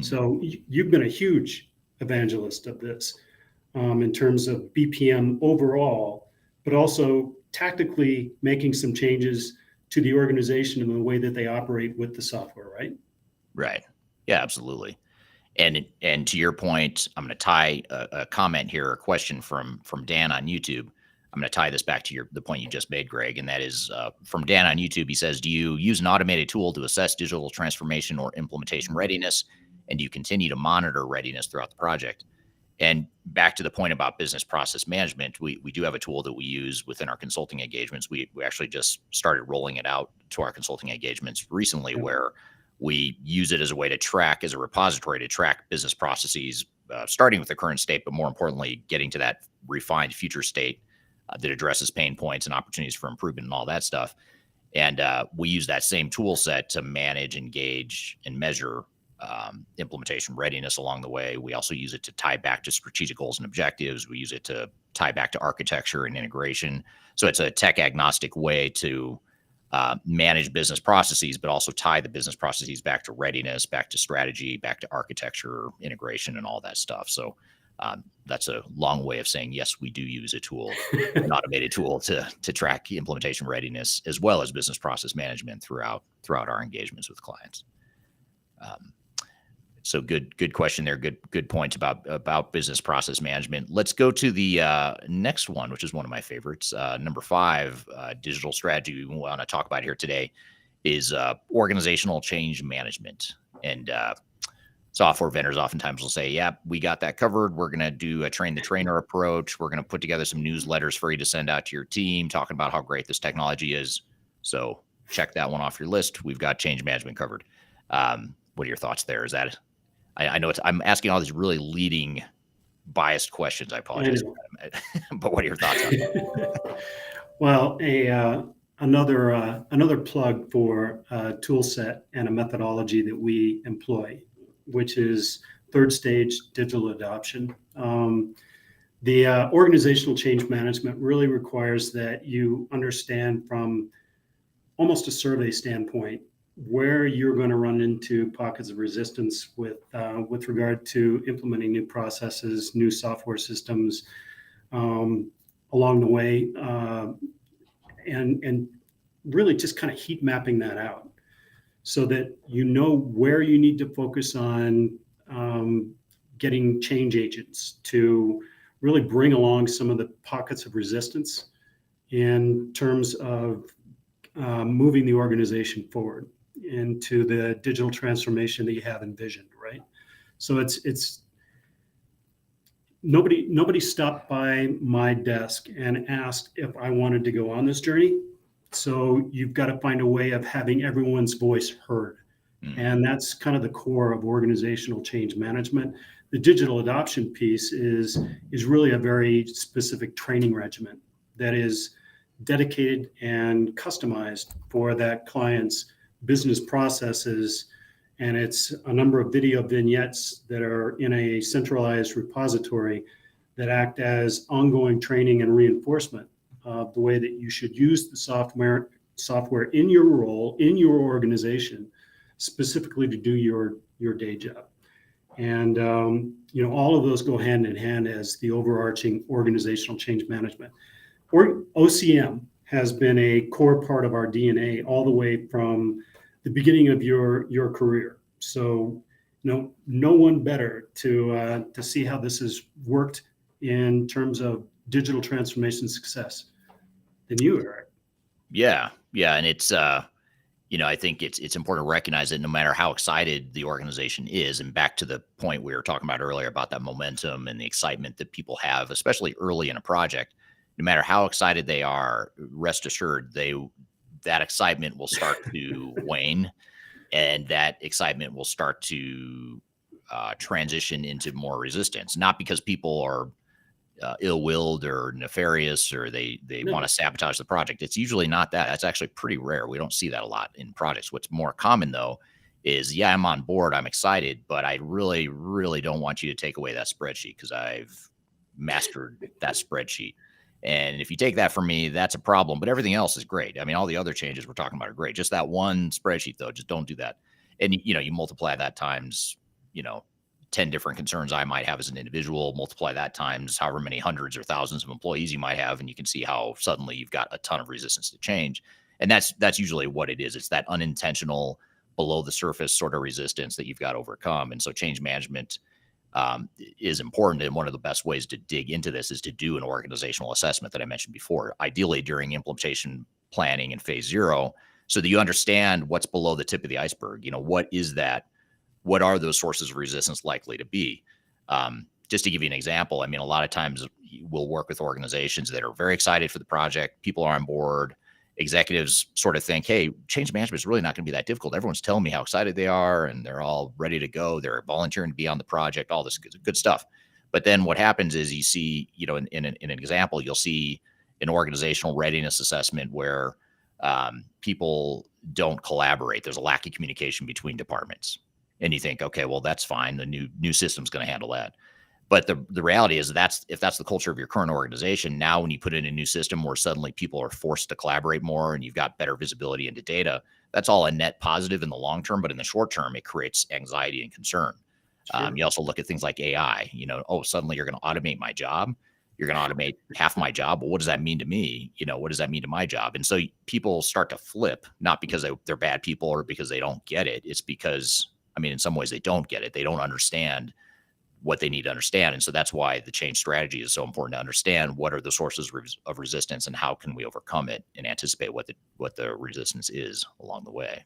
So you've been a huge evangelist of this in terms of BPM overall, but also tactically making some changes to the organization and the way that they operate with the software, right? Right. Yeah, absolutely. And to your point, I'm going to tie a comment here, a question from Dan on YouTube. I'm going to tie this back to the point you just made, Greg, and that is from Dan on YouTube. He says, "Do you use an automated tool to assess digital transformation or implementation readiness? And do you continue to monitor readiness throughout the project?" And back to the point about business process management, we do have a tool that we use within our consulting engagements. We actually just started rolling it out to our consulting engagements recently, where we use it as a way to track, as a repository to track business processes, starting with the current state, but more importantly, getting to that refined future state that addresses pain points and opportunities for improvement and all that stuff. And we use that same tool set to manage, engage, and measure implementation readiness along the way. We also use it to tie back to strategic goals and objectives. We use it to tie back to architecture and integration. So it's a tech agnostic way to manage business processes, but also tie the business processes back to readiness, back to strategy, back to architecture, integration, and all that stuff. So that's a long way of saying, yes, we do use a tool, an automated tool to track implementation readiness as well as business process management throughout our engagements with clients. So good question there. Good points about business process management. Let's go to the next one, which is one of my favorites. Number 5, digital strategy we want to talk about here today is organizational change management. And software vendors oftentimes will say, yeah, we got that covered. We're going to do a train the trainer approach. We're going to put together some newsletters for you to send out to your team talking about how great this technology is. So check that one off your list. We've got change management covered. What are your thoughts there? Is that, I know I'm asking all these really leading biased questions. I apologize. But what are your thoughts on that? Well, another plug for a tool set and a methodology that we employ, which is third stage digital adoption. The organizational change management really requires that you understand from almost a survey standpoint where you're going to run into pockets of resistance with regard to implementing new processes, new software systems along the way, and really just kind of heat mapping that out so that you know where you need to focus on getting change agents to really bring along some of the pockets of resistance in terms of moving the organization forward into the digital transformation that you have envisioned, right? So it's nobody stopped by my desk and asked if I wanted to go on this journey. So you've got to find a way of having everyone's voice heard. And that's kind of the core of organizational change management. The digital adoption piece is really a very specific training regimen that is dedicated and customized for that client's business processes. And it's a number of video vignettes that are in a centralized repository that act as ongoing training and reinforcement of the way that you should use the software in your role, in your organization, specifically to do your day job. And all of those go hand in hand as the overarching organizational change management. OCM has been a core part of our DNA all the way from the beginning of your career. So no one better to see how this has worked in terms of digital transformation success than you, Eric. Yeah. And it's I think it's important to recognize that no matter how excited the organization is, and back to the point we were talking about earlier about that momentum and the excitement that people have, especially early in a project, no matter how excited they are, rest assured that excitement will start to wane, and that excitement will start to transition into more resistance. Not because people are ill-willed or nefarious or they want to sabotage the project. It's usually not that. That's actually pretty rare. We don't see that a lot in projects. What's more common though is, yeah, I'm on board, I'm excited, but I really, really don't want you to take away that spreadsheet because I've mastered that spreadsheet. And if you take that from me, that's a problem, but everything else is great. I mean, all the other changes we're talking about are great. Just that one spreadsheet though, just don't do that. And you multiply that times, 10 different concerns I might have as an individual, multiply that times however many hundreds or thousands of employees you might have, and you can see how suddenly you've got a ton of resistance to change. And that's usually what it is. It's that unintentional, below the surface sort of resistance that you've got to overcome. And so change management is important. And one of the best ways to dig into this is to do an organizational assessment that I mentioned before, ideally during implementation planning in phase 0, so that you understand what's below the tip of the iceberg. What is that? What are those sources of resistance likely to be? just to give you an example, I mean, a lot of times we'll work with organizations that are very excited for the project. People are on board. Executives sort of think, hey, change management is really not going to be that difficult. Everyone's telling me how excited they are and they're all ready to go. They're volunteering to be on the project, all this good stuff. But then what happens is you see, in an example, you'll see an organizational readiness assessment where people don't collaborate. There's a lack of communication between departments. And you think, okay, well, that's fine. The new system's going to handle that. But the reality is if that's the culture of your current organization, now when you put in a new system where suddenly people are forced to collaborate more and you've got better visibility into data, that's all a net positive in the long term. But in the short term, it creates anxiety and concern. Sure. You also look at things like AI, suddenly you're going to automate my job. You're going to automate half my job. Well, what does that mean to me? What does that mean to my job? And so people start to flip, not because they're bad people or because they don't get it. It's because, in some ways they don't get it. They don't understand what they need to understand. And so that's why the change strategy is so important to understand what are the sources of resistance and how can we overcome it and anticipate what the resistance is along the way.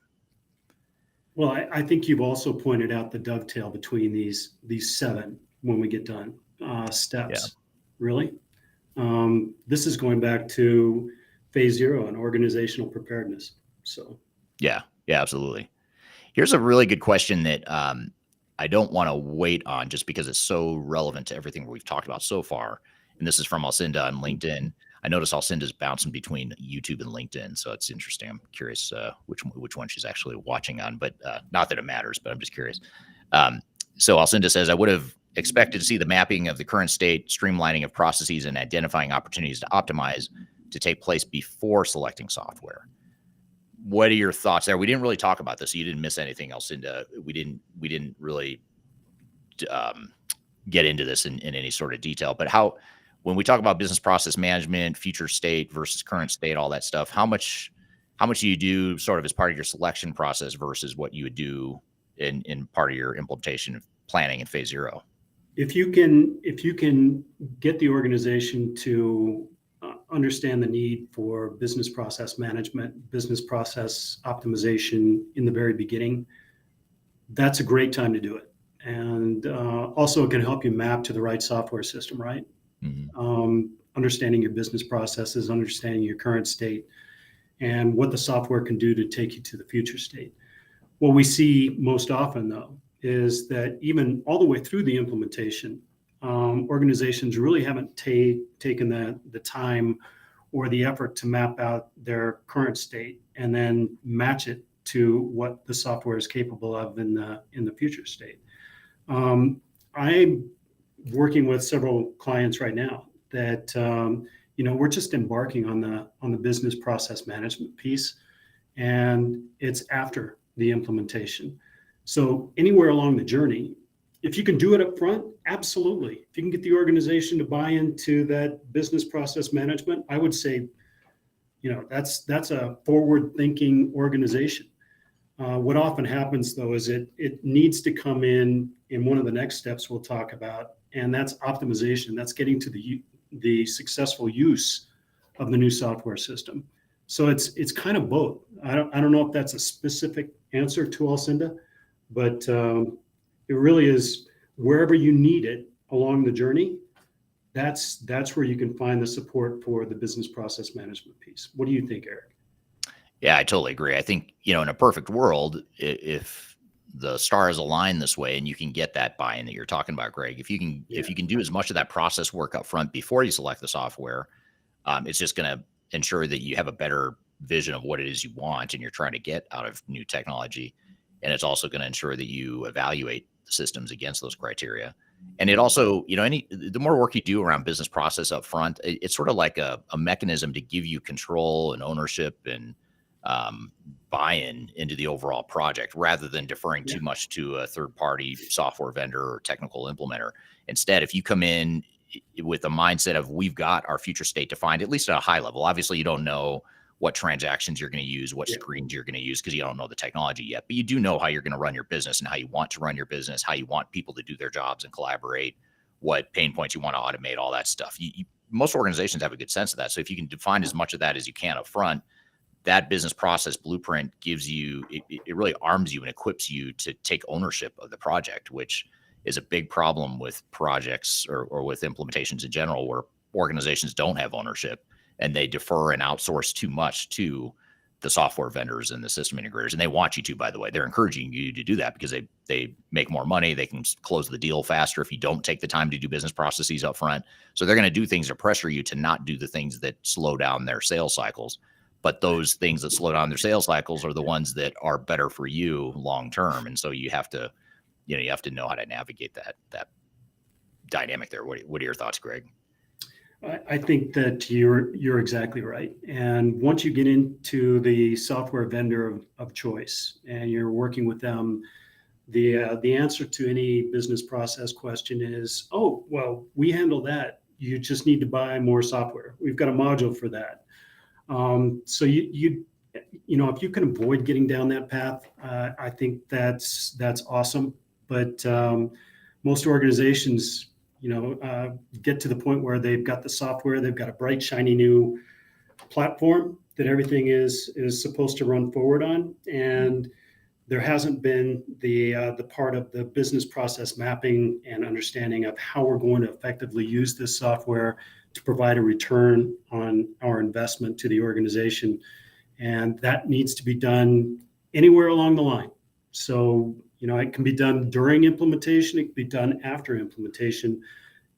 Well, I think you've also pointed out the dovetail between these 7 when we get done steps. Yeah. Really, this is going back to phase 0 and organizational preparedness. So yeah, absolutely. Here's a really good question that I don't want to wait on just because it's so relevant to everything we've talked about so far. And this is from Alcinda on LinkedIn. I notice Alcinda's bouncing between YouTube and LinkedIn, so it's interesting. I'm curious which one she's actually watching on, but not that it matters, but I'm just curious. So Alcinda says, I would have expected to see the mapping of the current state, streamlining of processes, and identifying opportunities to optimize to take place before selecting software. What are your thoughts there? We didn't really talk about this. So you didn't miss anything else. We didn't really get into this in any sort of detail. But when we talk about business process management, future state versus current state, all that stuff, how much do you do sort of as part of your selection process versus what you would do in part of your implementation planning in phase 0? If you can get the organization to understand the need for business process management, business process optimization in the very beginning, that's a great time to do it. And also it can help you map to the right software system, right? Mm-hmm. Understanding your business processes, understanding your current state, and what the software can do to take you to the future state. What we see most often, though, is that even all the way through the implementation, organizations really haven't taken the time or the effort to map out their current state and then match it to what the software is capable of in the future state. I'm working with several clients right now that we're just embarking on the business process management piece, and it's after the implementation. So anywhere along the journey, if you can do it up front, absolutely. If you can get the organization to buy into that business process management, I would say, that's a forward-thinking organization. What often happens, though, is it needs to come in one of the next steps we'll talk about, and that's optimization. That's getting to the successful use of the new software system. So it's kind of both. I don't know if that's a specific answer to Alcinda, but it really is wherever you need it along the journey. That's where you can find the support for the business process management piece. What do you think, Eric? Yeah, I totally agree. I think, in a perfect world, if the stars align this way and you can get that buy-in that you're talking about, Greg, if you can do as much of that process work up front before you select the software, it's just going to ensure that you have a better vision of what it is you want and you're trying to get out of new technology. And it's also going to ensure that you evaluate the systems against those criteria. And it also, the more work you do around business process up front, it's sort of like a mechanism to give you control and ownership and buy-in into the overall project rather than deferring too much to a third-party software vendor or technical implementer. Instead, if you come in with a mindset of we've got our future state defined, at least at a high level, obviously you don't know what transactions you're going to use, what screens you're going to use because you don't know the technology yet, but you do know how you're going to run your business and how you want to run your business, how you want people to do their jobs and collaborate, what pain points you want to automate, all that stuff. Most organizations have a good sense of that. So if you can define as much of that as you can up front, that business process blueprint gives you, it really arms you and equips you to take ownership of the project, which is a big problem with projects or with implementations in general, where organizations don't have ownership and they defer and outsource too much to the software vendors and the system integrators. And they want you to, by the way, they're encouraging you to do that because they make more money. They can close the deal faster if you don't take the time to do business processes up front. So they're going to do things to pressure you to not do the things that slow down their sales cycles. But those things that slow down their sales cycles are the ones that are better for you long term. And so you have to, you have to know how to navigate that dynamic there. What are your thoughts, Greg? I think that you're exactly right. And once you get into the software vendor of choice and you're working with them, the answer to any business process question is, oh, well, we handle that. You just need to buy more software. We've got a module for that. So if you can avoid getting down that path, I think that's awesome. But most organizations, get to the point where they've got the software, they've got a bright, shiny new platform that everything is supposed to run forward on, and there hasn't been the part of the business process mapping and understanding of how we're going to effectively use this software to provide a return on our investment to the organization, and that needs to be done anywhere along the line. So it can be done during implementation. It can be done after implementation.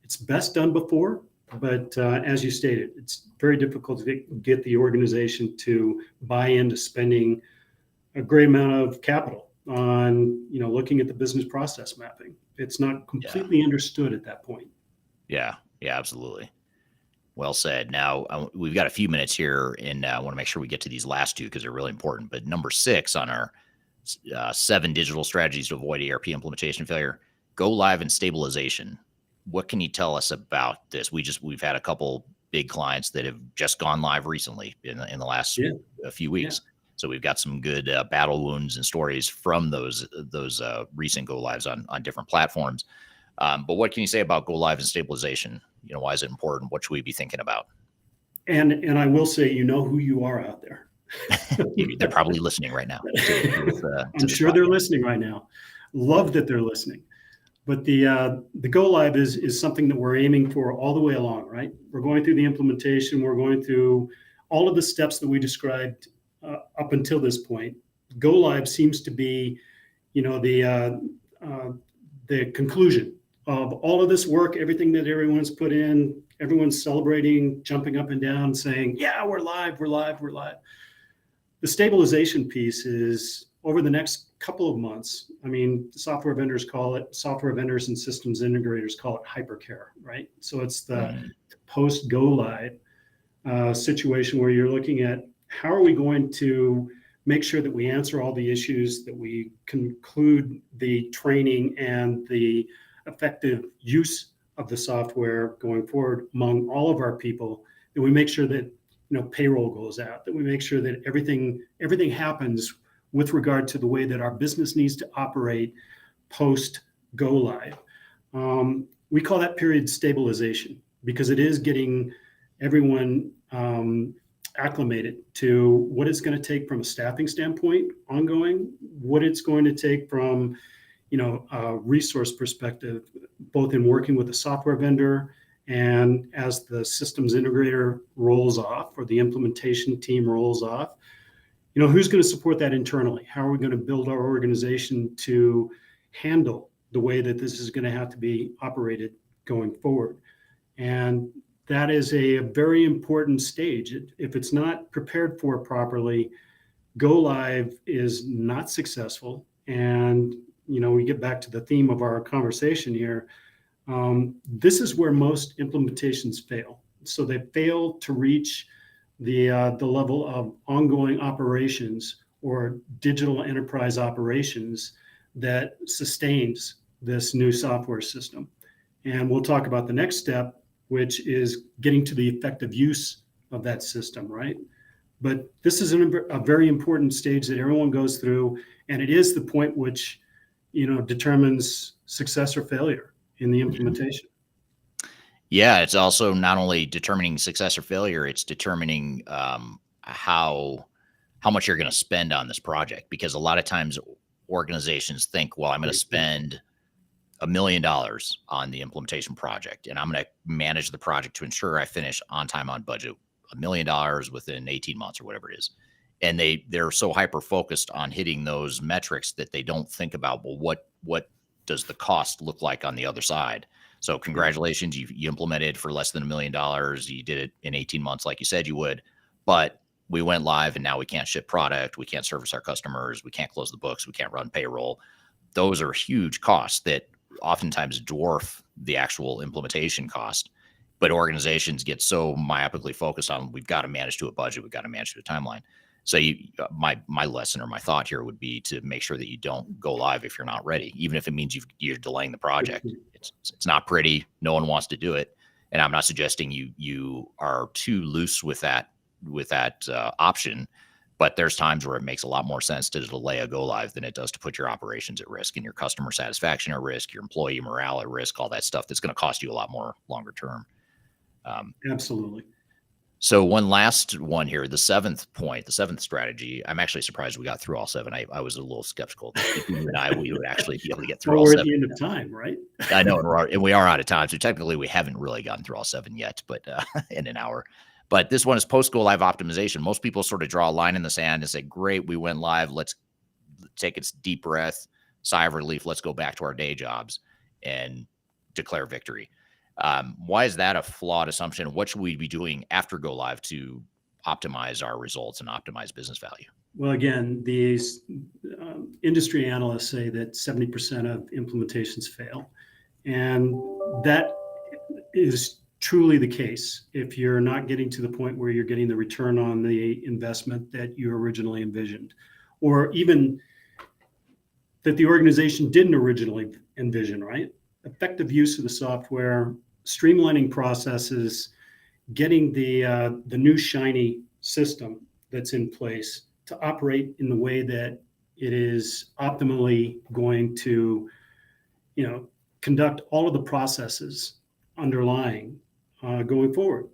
It's best done before, but as you stated, it's very difficult to get the organization to buy into spending a great amount of capital on, looking at the business process mapping. It's not completely understood at that point. Yeah, absolutely. Well said. Now, we've got a few minutes here, and I want to make sure we get to these last two because they're really important. But number 6 on our 7 digital strategies to avoid ERP implementation failure, go live and stabilization. What can you tell us about this? We've had a couple big clients that have just gone live recently in the last few weeks. Yeah. So we've got some good battle wounds and stories from those recent go lives on different platforms. But what can you say about go live and stabilization? Why is it important? What should we be thinking about? And I will say, who you are out there. They're probably listening right now. I'm sure they're listening right now. Love that they're listening. But the go live is something that we're aiming for all the way along, right? We're going through the implementation. We're going through all of the steps that we described up until this point. Go live seems to be, the conclusion of all of this work, everything that everyone's put in. Everyone's celebrating, jumping up and down, saying, "Yeah, we're live, we're live, we're live." The stabilization piece is over the next couple of months. I mean, software vendors and systems integrators call it hypercare, right? So it's the post go live situation where you're looking at how are we going to make sure that we answer all the issues, that we conclude the training and the effective use of the software going forward among all of our people, that we make sure that payroll goes out, that we make sure that everything happens with regard to the way that our business needs to operate post go live. We call that period stabilization because it is getting everyone acclimated to what it's going to take from a staffing standpoint ongoing, what it's going to take from a resource perspective, both in working with the software vendor and as the systems integrator rolls off or the implementation team rolls off, who's going to support that internally? How are we going to build our organization to handle the way that this is going to have to be operated going forward? And that is a very important stage. If it's not prepared for properly, go live is not successful. And, we get back to the theme of our conversation here. This is where most implementations fail. So they fail to reach the level of ongoing operations or digital enterprise operations that sustains this new software system. And we'll talk about the next step, which is getting to the effective use of that system, right? But this is a very important stage that everyone goes through, and it is the point which, determines success or failure in the implementation. Yeah, it's also not only determining success or failure, it's determining how much you're going to spend on this project. Because a lot of times organizations think, well, I'm going to spend $1 million on the implementation project, and I'm going to manage the project to ensure I finish on time, on budget, $1 million within 18 months or whatever it is. And they're so hyper focused on hitting those metrics that they don't think about, well, what does the cost look like on the other side? So congratulations, you implemented for less than $1 million. You did it in 18 months, like you said you would, but we went live and now we can't ship product. We can't service our customers. We can't close the books. We can't run payroll. Those are huge costs that oftentimes dwarf the actual implementation cost. But organizations get so myopically focused on, we've got to manage to a budget. We've got to manage to a timeline. So my lesson or my thought here would be to make sure that you don't go live if you're not ready, even if it means you're delaying the project. It's not pretty. No one wants to do it. And I'm not suggesting you are too loose with that option, but there's times where it makes a lot more sense to delay a go live than it does to put your operations at risk and your customer satisfaction at risk, your employee morale at risk, all that stuff that's going to cost you a lot more longer term. Absolutely. So one last one here, the seventh strategy. I'm actually surprised we got through all seven. I was a little skeptical that you and I, we would actually be able to get through all we're seven. At the end of time, right? I know, and we are out of time. So technically we haven't really gotten through all seven yet, but in an hour. But this one is post-go live optimization. Most people sort of draw a line in the sand and say, great, we went live. Let's take a deep breath, sigh of relief. Let's go back to our day jobs and declare victory. Why is that a flawed assumption? What should we be doing after go live to optimize our results and optimize business value? Well, again, these industry analysts say that 70% of implementations fail. And that is truly the case if you're not getting to the point where you're getting the return on the investment that you originally envisioned, or even that the organization didn't originally envision, right? Effective use of the software, streamlining processes, getting the new shiny system that's in place to operate in the way that it is optimally going to, conduct all of the processes underlying going forward.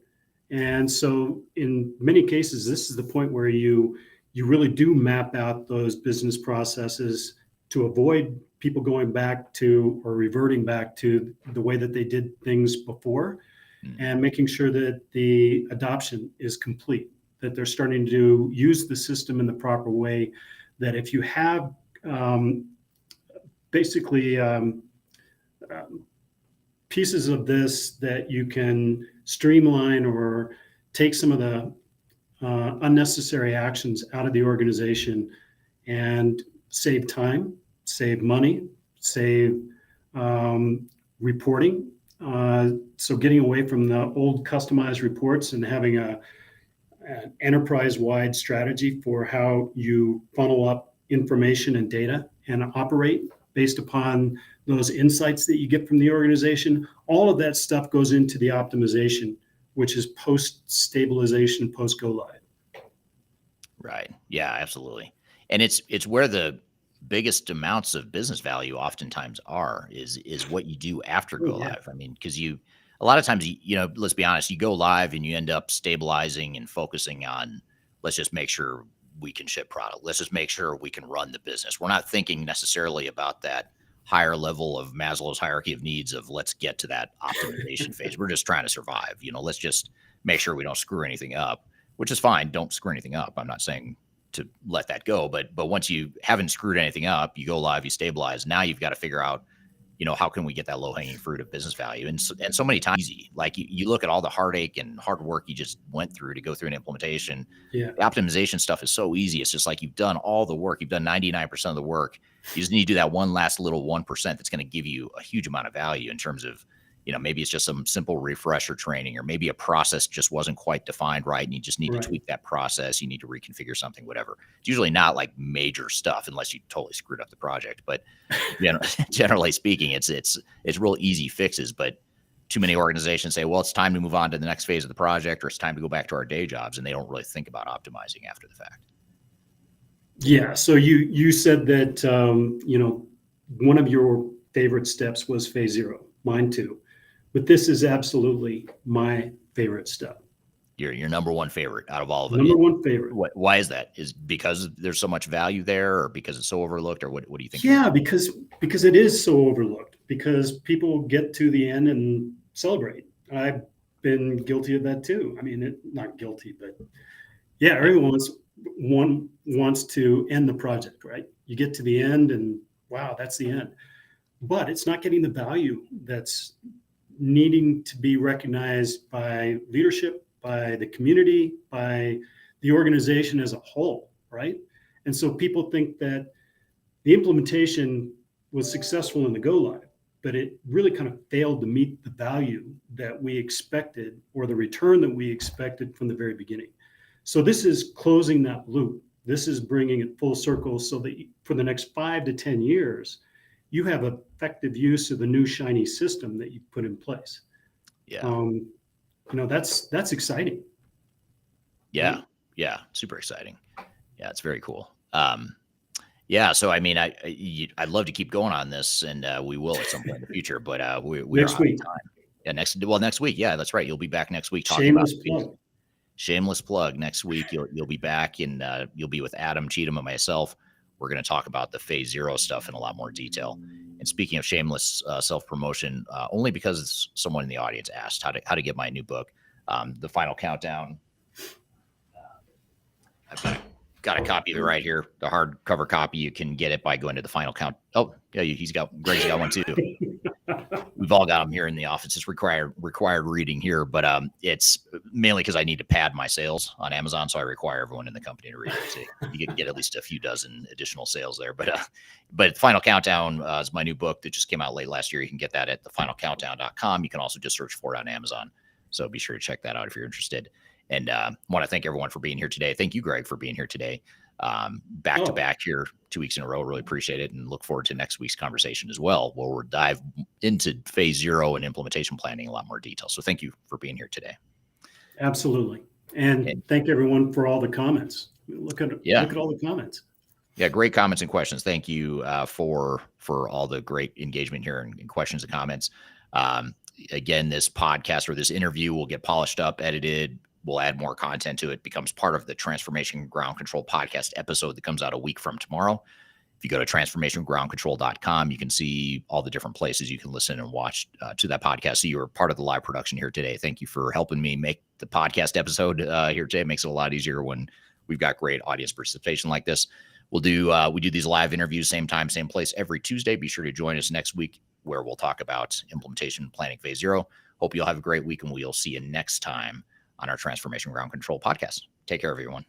And so in many cases, this is the point where you really do map out those business processes to avoid people going back to or reverting back to the way that they did things before, and making sure that the adoption is complete, that they're starting to use the system in the proper way, that if you have pieces of this that you can streamline or take some of the unnecessary actions out of the organization and save time, save money, save reporting. So getting away from the old customized reports and having an enterprise-wide strategy for how you funnel up information and data and operate based upon those insights that you get from the organization. All of that stuff goes into the optimization, which is post-stabilization, post-go live. Right. Yeah, absolutely. And it's where the biggest amounts of business value oftentimes is what you do after go live. I mean, because a lot of times, let's be honest, you go live and you end up stabilizing and focusing on, let's just make sure we can ship product. Let's just make sure we can run the business. We're not thinking necessarily about that higher level of Maslow's hierarchy of needs of let's get to that optimization phase. We're just trying to survive. Let's just make sure we don't screw anything up, which is fine. Don't screw anything up. I'm not saying to let that go, but once you haven't screwed anything up, you go live, you stabilize. Now you've got to figure out, how can we get that low hanging fruit of business value? And so many times, easy. Like you look at all the heartache and hard work you just went through to go through an implementation. Yeah. The optimization stuff is so easy. It's just like you've done all the work. You've done 99% of the work. You just need to do that one last little 1% that's going to give you a huge amount of value in terms of, maybe it's just some simple refresher training, or maybe a process just wasn't quite defined right, and you just need to tweak that process. You need to reconfigure something, whatever. It's usually not like major stuff unless you totally screwed up the project. But generally speaking, it's real easy fixes. But too many organizations say, well, it's time to move on to the next phase of the project, or it's time to go back to our day jobs, and they don't really think about optimizing after the fact. Yeah. So you said that one of your favorite steps was phase 0. Mine too. But this is absolutely my favorite step. Your number one favorite out of all of them. Number one favorite. Why is that? Is because there's so much value there, or because it's so overlooked, or what do you think? Yeah, because it is so overlooked. because people get to the end and celebrate. I've been guilty of that too. I mean, not guilty, but yeah, everyone wants to end the project, right? You get to the end and wow, that's the end. But it's not getting the value that's needing to be recognized by leadership, by the community, by the organization as a whole, right? And so people think that the implementation was successful in the go live, but it really kind of failed to meet the value that we expected or the return that we expected from the very beginning. So this is closing that loop. This is bringing it full circle so that for the next 5 to 10 years, you have effective use of the new shiny system that you put in place. Yeah. That's exciting. Yeah. Right? Yeah. Super exciting. Yeah. It's very cool. Yeah. So, I mean, I'd love to keep going on this, and we will at some point in the future, but we're next week. Time. Yeah. Next week. Yeah, that's right. You'll be back next week talking about plug. Shameless plug. Next week, you'll be back, and you'll be with Adam Cheatham and myself. We're going to talk about the phase 0 stuff in a lot more detail. And speaking of shameless self-promotion, only because someone in the audience asked how to get my new book, The Final Countdown. I've got a copy of it right here, the hardcover copy. You can get it by going to the Final Count. Oh, yeah, Greg's got one too. We've all got them here in the office. It's required reading here, but it's mainly because I need to pad my sales on Amazon, so I require everyone in the company to read it. So you can get at least a few dozen additional sales there. But Final Countdown is my new book that just came out late last year. You can get that at thefinalcountdown.com. You can also just search for it on Amazon. So be sure to check that out if you're interested. And want to thank everyone for being here today. Thank you, Greg, for being here today. Back to back here 2 weeks in a row. Really appreciate it, and look forward to next week's conversation as well, where we'll dive into phase 0 and implementation planning in a lot more detail. So thank you for being here today. Absolutely. And thank everyone for all the comments. Look at all the comments. Yeah, great comments and questions. Thank you for all the great engagement here and questions and comments. Again, this podcast or this interview will get polished up, edited. We'll add more content to it. Becomes part of the Transformation Ground Control podcast episode that comes out a week from tomorrow. If you go to transformationgroundcontrol.com, you can see all the different places you can listen and watch to that podcast. So you were part of the live production here today. Thank you for helping me make the podcast episode here today. It makes it a lot easier when we've got great audience participation like this. We do these live interviews, same time, same place every Tuesday. Be sure to join us next week, where we'll talk about implementation planning phase 0. Hope you'll have a great week, and we'll see you next time on our Transformation Ground Control podcast. Take care, everyone.